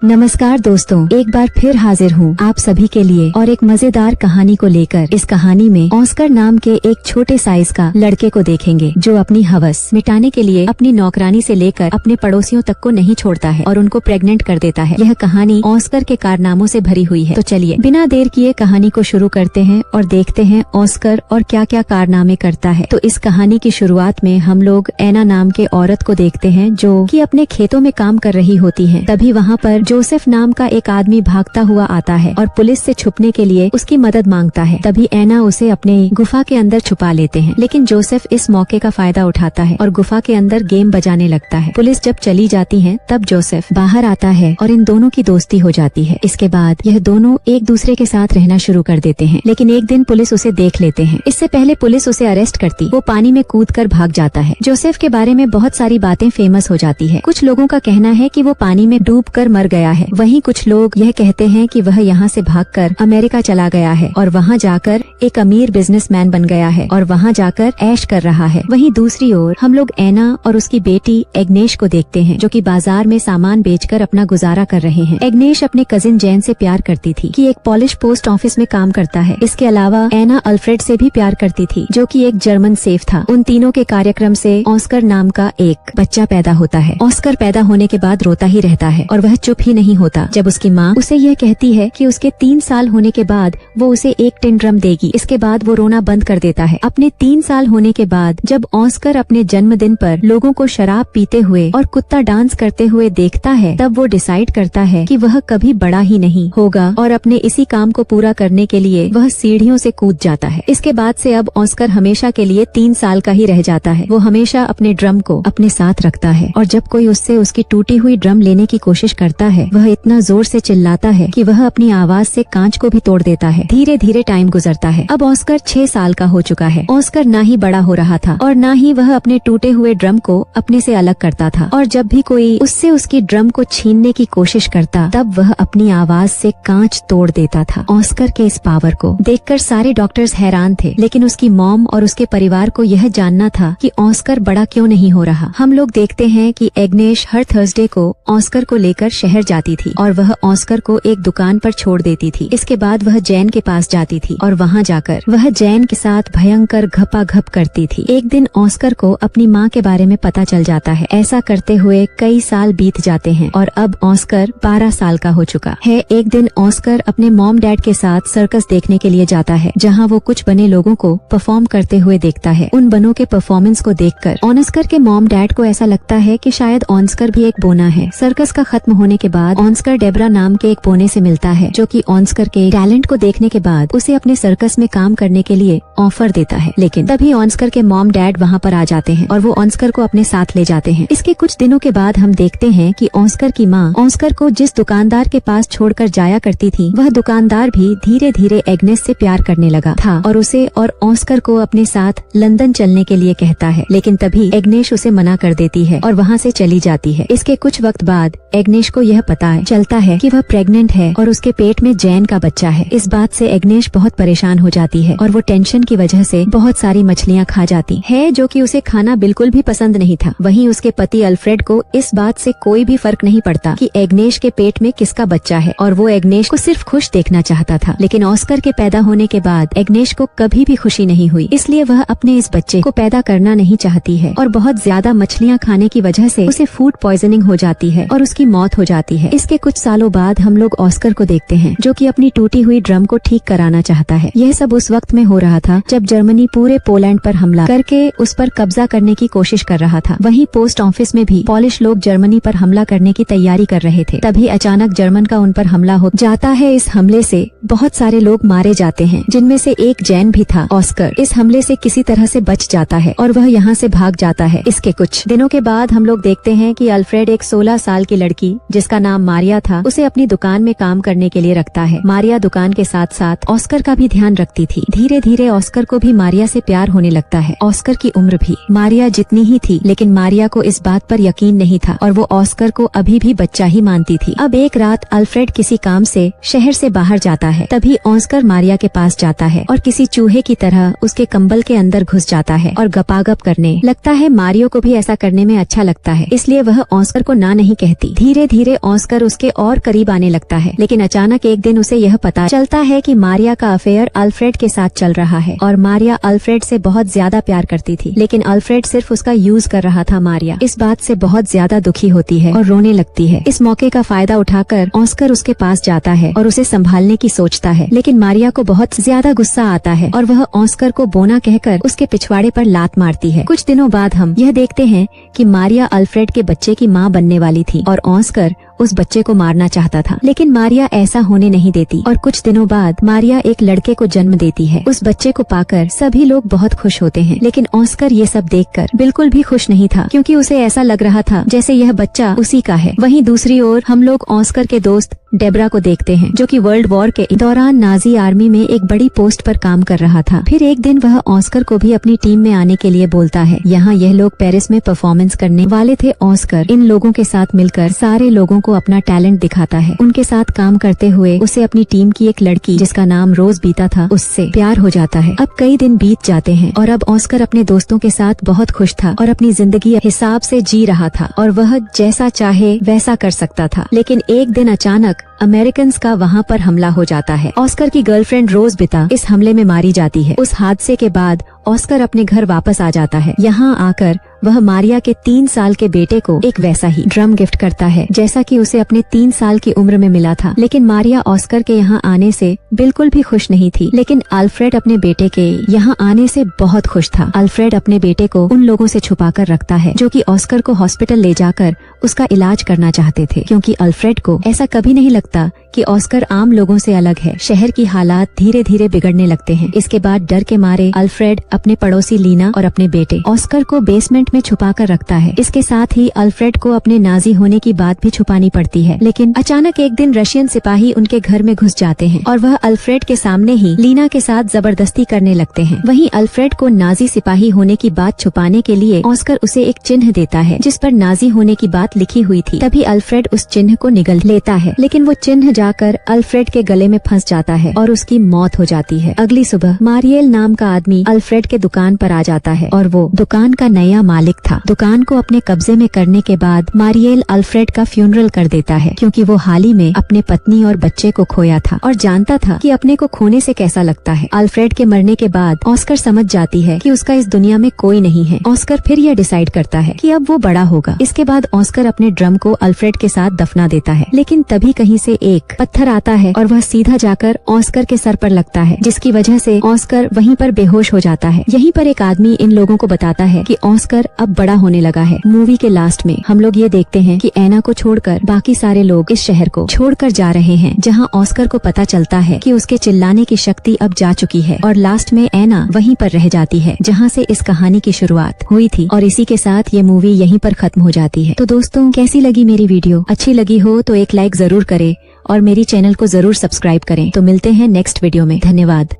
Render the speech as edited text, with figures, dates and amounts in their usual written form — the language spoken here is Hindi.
नमस्कार दोस्तों, एक बार फिर हाजिर हूँ आप सभी के लिए और एक मजेदार कहानी को लेकर। इस कहानी में ऑस्कर नाम के एक छोटे साइज का लड़के को देखेंगे जो अपनी हवस मिटाने के लिए अपनी नौकरानी से लेकर अपने पड़ोसियों तक को नहीं छोड़ता है और उनको प्रेग्नेंट कर देता है। यह कहानी ऑस्कर के कारनामों से भरी हुई है। तो चलिए बिना देर किए कहानी को शुरू करते हैं और देखते हैं ऑस्कर और क्या क्या कारनामे करता है। तो इस कहानी की शुरुआत में हम लोग एना नाम के औरत को देखते हैं जो कि अपने खेतों में काम कर रही होती है। तभी वहाँ पर जोसेफ नाम का एक आदमी भागता हुआ आता है और पुलिस से छुपने के लिए उसकी मदद मांगता है। तभी एना उसे अपने गुफा के अंदर छुपा लेते हैं, लेकिन जोसेफ इस मौके का फायदा उठाता है और गुफा के अंदर गेम बजाने लगता है। पुलिस जब चली जाती है तब जोसेफ बाहर आता है और इन दोनों की दोस्ती हो जाती है। इसके बाद यह दोनों एक दूसरे के साथ रहना शुरू कर देते हैं, लेकिन एक दिन पुलिस उसे देख लेते हैं। इससे पहले पुलिस उसे अरेस्ट करती वो पानी में कूदकर भाग जाता है। जोसेफ के बारे में बहुत सारी बातें फेमस हो जाती है। कुछ लोगों का कहना है कि वो पानी में डूबकर मर गया है, वहीं कुछ लोग यह कहते हैं कि वह यहाँ से भागकर अमेरिका चला गया है और वहाँ जाकर एक अमीर बिजनेसमैन बन गया है और वहाँ जाकर ऐश कर रहा है। वहीं दूसरी ओर हम लोग एना और उसकी बेटी एग्नेश को देखते हैं जो कि बाजार में सामान बेचकर अपना गुजारा कर रहे हैं। एग्नेश अपने कजिन जैन से प्यार करती थी कि एक पॉलिश पोस्ट ऑफिस में काम करता है। इसके अलावा एना अल्फ्रेड से भी प्यार करती थी जो कि एक जर्मन सेफ था। उन तीनों के कार्यक्रम से ऑस्कर नाम का एक बच्चा पैदा होता है। ऑस्कर पैदा होने के बाद रोता ही रहता है और वह चुप ही नहीं होता जब उसकी माँ उसे यह कहती है कि उसके 3 साल होने के बाद वो उसे एक टिन ड्रम देगी। इसके बाद वो रोना बंद कर देता है। अपने 3 साल होने के बाद जब ऑस्कर अपने जन्मदिन पर लोगों को शराब पीते हुए और कुत्ता डांस करते हुए देखता है तब वो डिसाइड करता है कि वह कभी बड़ा ही नहीं होगा और अपने इसी काम को पूरा करने के लिए वह सीढ़ियों से कूद जाता है। इसके बाद से अब ऑस्कर हमेशा के लिए 3 साल का ही रह जाता है। वो हमेशा अपने ड्रम को अपने साथ रखता है और जब कोई उससे उसकी टूटी हुई ड्रम लेने की कोशिश करता है वह इतना जोर से चिल्लाता है कि वह अपनी आवाज से कांच को भी तोड़ देता है। धीरे धीरे टाइम गुजरता है। अब ऑस्कर 6 साल का हो चुका है। ऑस्कर ना ही बड़ा हो रहा था और ना ही वह अपने टूटे हुए ड्रम को अपने से अलग करता था और जब भी कोई उससे उसकी ड्रम को छीनने की कोशिश करता तब वह अपनी आवाज से कांच तोड़ देता था। ऑस्कर के इस पावर को देखकर सारे डॉक्टर्स हैरान थे, लेकिन उसकी मॉम और उसके परिवार को यह जानना था कि ऑस्कर बड़ा क्यों नहीं हो रहा। हम लोग देखते हैं कि एग्नेश हर थर्सडे को ऑस्कर को लेकर शहर जाती थी और वह ऑस्कर को एक दुकान पर छोड़ देती थी। इसके बाद वह जैन के पास जाती थी और वहाँ जाकर वह जैन के साथ भयंकर घपाघप करती थी। एक दिन ऑस्कर को अपनी माँ के बारे में पता चल जाता है। ऐसा करते हुए कई साल बीत जाते हैं और अब ऑस्कर 12 साल का हो चुका है। एक दिन ऑस्कर अपने मॉम डैड के साथ सर्कस देखने के लिए जाता है जहाँ वो कुछ बने लोगों को परफॉर्म करते हुए देखता है। उन बनों के परफॉर्मेंस को देखकर ऑस्कर के मॉम डैड को ऐसा लगता है कि शायद ऑस्कर भी एक बोना है। सर्कस का खत्म होने के बाद ऑस्कर डेब्रा नाम के एक बोने से मिलता है जो कि ऑस्कर के टैलेंट को देखने के बाद उसे अपने सर्कस में काम करने के लिए ऑफर देता है। लेकिन तभी ऑस्कर के मॉम डैड वहाँ पर आ जाते हैं और वो ऑस्कर को अपने साथ ले जाते हैं। इसके कुछ दिनों के बाद हम देखते हैं कि ऑस्कर की माँ ऑस्कर को जिस दुकानदार के पास छोड़कर जाया करती थी वह दुकानदार भी धीरे धीरे एग्नेस से प्यार करने लगा था और उसे और ऑस्कर को अपने साथ लंदन चलने के लिए कहता है। लेकिन तभी एग्नेस उसे मना कर देती है और वहाँ से चली जाती है। इसके कुछ वक्त बाद एग्नेस को यह पता चलता है कि वह प्रेग्नेंट है और उसके पेट में जैन का बच्चा है। इस बात से एग्नेस बहुत परेशान हो जाती है और वो टेंशन की वजह से बहुत सारी मछलियाँ खा जाती है जो कि उसे खाना बिल्कुल भी पसंद नहीं था। वहीं उसके पति अल्फ्रेड को इस बात से कोई भी फर्क नहीं पड़ता कि एग्नेस के पेट में किसका बच्चा है और वो एग्नेस को सिर्फ खुश देखना चाहता था। लेकिन ऑस्कर के पैदा होने के बाद एग्नेस को कभी भी खुशी नहीं हुई, इसलिए वह अपने इस बच्चे को पैदा करना नहीं चाहती है और बहुत ज्यादा मछलियाँ खाने की वजह से उसे फूड पॉइजनिंग हो जाती है और उसकी मौत हो जाती है। इसके कुछ सालों बाद हम लोग ऑस्कर को देखते हैं जो कि अपनी टूटी हुई ड्रम को ठीक कराना चाहता है। यह सब उस वक्त में हो रहा था जब जर्मनी पूरे पोलैंड पर हमला करके उस पर कब्जा करने की कोशिश कर रहा था। वहीं पोस्ट ऑफिस में भी पॉलिश लोग जर्मनी पर हमला करने की तैयारी कर रहे थे। तभी अचानक जर्मन का उन पर हमला हो जाता है। इस हमले से बहुत सारे लोग मारे जाते हैं जिनमें से एक जैन भी था। ऑस्कर इस हमले से किसी तरह से बच जाता है और वह यहाँ से भाग जाता है। इसके कुछ दिनों के बाद हम लोग देखते हैं कि अल्फ्रेड एक 16 साल की लड़की जिसका नाम मारिया था उसे अपनी दुकान में काम करने के लिए रखता है। मारिया दुकान के साथ साथ ऑस्कर का भी ध्यान रखती थी। धीरे धीरे ऑस्कर को भी मारिया से प्यार होने लगता है। ऑस्कर की उम्र भी मारिया जितनी ही थी, लेकिन मारिया को इस बात पर यकीन नहीं था और वो ऑस्कर को अभी भी बच्चा ही मानती थी। अब एक रात अल्फ्रेड किसी काम से शहर से बाहर जाता है। तभी ऑस्कर मारिया के पास जाता है और किसी चूहे की तरह उसके कंबल के अंदर घुस जाता है और गपागप करने लगता है। मारियो को भी ऐसा करने में अच्छा लगता है, इसलिए वह ऑस्कर को ना नहीं कहती। धीरे धीरे ऑस्कर उसके और करीब आने लगता है। लेकिन अचानक एक दिन उसे यह पता चलता है कि मारिया का अफेयर अल्फ्रेड के साथ चल रहा है और मारिया अल्फ्रेड से बहुत ज्यादा प्यार करती थी, लेकिन अल्फ्रेड सिर्फ उसका यूज कर रहा था। मारिया इस बात से बहुत ज्यादा दुखी होती है और रोने लगती है। इस मौके का फायदा उठाकर ऑस्कर उसके पास जाता है और उसे संभालने की सोचता है, लेकिन मारिया को बहुत ज्यादा गुस्सा आता है और वह ऑस्कर को बोना कहकर उसके पिछवाड़े पर लात मारती है। कुछ दिनों बाद हम यह देखते हैं कि मारिया अल्फ्रेड के बच्चे की माँ बनने वाली थी और ऑस्कर उस बच्चे को मारना चाहता था, लेकिन मारिया ऐसा होने नहीं देती और कुछ दिनों बाद मारिया एक लड़के को जन्म देती है। उस बच्चे को पाकर सभी लोग बहुत खुश होते हैं, लेकिन ऑस्कर ये सब देखकर बिल्कुल भी खुश नहीं था, क्योंकि उसे ऐसा लग रहा था जैसे यह बच्चा उसी का है। वहीं दूसरी ओर हम लोग ऑस्कर के दोस्त डेब्रा को देखते हैं, जो कि वर्ल्ड वॉर के दौरान नाजी आर्मी में एक बड़ी पोस्ट पर काम कर रहा था। फिर एक दिन वह ऑस्कर को भी अपनी टीम में आने के लिए बोलता है। यहाँ यह लोग पेरिस में परफॉर्मेंस करने वाले थे। ऑस्कर इन लोगों के साथ मिलकर सारे लोगों को अपना टैलेंट दिखाता है। उनके साथ काम करते हुए उसे अपनी टीम की एक लड़की जिसका नाम रोज बीता था उससे प्यार हो जाता है। अब कई दिन बीत जाते हैं और अब ऑस्कर अपने दोस्तों के साथ बहुत खुश था और अपनी जिंदगी हिसाब से जी रहा था और वह जैसा चाहे वैसा कर सकता था। लेकिन एक दिन अचानक अमेरिकन का वहाँ पर हमला हो जाता है। ऑस्कर की गर्लफ्रेंड रोज बिता इस हमले में मारी जाती है। उस हादसे के बाद ऑस्कर अपने घर वापस आ जाता है। यहाँ आकर वह मारिया के 3 साल के बेटे को एक वैसा ही ड्रम गिफ्ट करता है जैसा कि उसे अपने 3 साल की उम्र में मिला था। लेकिन मारिया ऑस्कर के यहाँ आने से बिल्कुल भी खुश नहीं थी, लेकिन अल्फ्रेड अपने बेटे के यहाँ आने से बहुत खुश था। अल्फ्रेड अपने बेटे को उन लोगों से छुपा कर रखता है जो कि ऑस्कर को हॉस्पिटल ले जाकर उसका इलाज करना चाहते थे, क्योंकि अल्फ्रेड को ऐसा कभी नहीं लगता कि ऑस्कर आम लोगों से अलग है। शहर की हालात धीरे धीरे बिगड़ने लगते हैं। इसके बाद डर के मारे अल्फ्रेड अपने पड़ोसी लीना और अपने बेटे ऑस्कर को बेसमेंट में छुपा कर रखता है। इसके साथ ही अल्फ्रेड को अपने नाजी होने की बात भी छुपानी पड़ती है। लेकिन अचानक एक दिन रशियन सिपाही उनके घर में घुस जाते हैं और वह अल्फ्रेड के सामने ही लीना के साथ जबरदस्ती करने लगते हैं। वहीं अल्फ्रेड को नाजी सिपाही होने की बात छुपाने के लिए ऑस्कर उसे एक चिन्ह देता है जिस पर नाजी होने की बात लिखी हुई थी। तभी अल्फ्रेड उस चिन्ह को निगल लेता है, लेकिन वो चिन्ह जाकर अल्फ्रेड के गले में फंस जाता है और उसकी मौत हो जाती है। अगली सुबह मारियल नाम का आदमी अल्फ्रेड के दुकान पर आ जाता है और वो दुकान का नया मालिक था। दुकान को अपने कब्जे में करने के बाद मारियल अल्फ्रेड का फ्यूनरल कर देता है, क्योंकि वो हाल ही में अपने पत्नी और बच्चे को खोया था और जानता था कि अपने को खोने से कैसा लगता है। अल्फ्रेड के मरने के बाद ऑस्कर समझ जाती है कि उसका इस दुनिया में कोई नहीं है। ऑस्कर फिर यह डिसाइड करता है कि अब वो बड़ा होगा। इसके बाद ऑस्कर अपने ड्रम को अल्फ्रेड के साथ दफना देता है, लेकिन तभी कहीं से एक पत्थर आता है और वह सीधा जाकर ऑस्कर के सर पर लगता है, जिसकी वजह से ऑस्कर वहीं पर बेहोश हो जाता है। यहीं पर एक आदमी इन लोगों को बताता है कि ऑस्कर अब बड़ा होने लगा है। मूवी के लास्ट में हम लोग ये देखते हैं कि एना को छोड़कर बाकी सारे लोग इस शहर को छोड़कर जा रहे हैं, जहां ऑस्कर को पता चलता है कि उसके चिल्लाने की शक्ति अब जा चुकी है और लास्ट में एना वहीं पर रह जाती है जहां से इस कहानी की शुरुआत हुई थी। और इसी के साथ ये मूवी यहीं पर खत्म हो जाती है। तो दोस्तों, कैसी लगी मेरी वीडियो? अच्छी लगी हो तो एक लाइक जरूर करें और मेरी चैनल को जरूर सब्सक्राइब करें। तो मिलते हैं नेक्स्ट वीडियो में। धन्यवाद।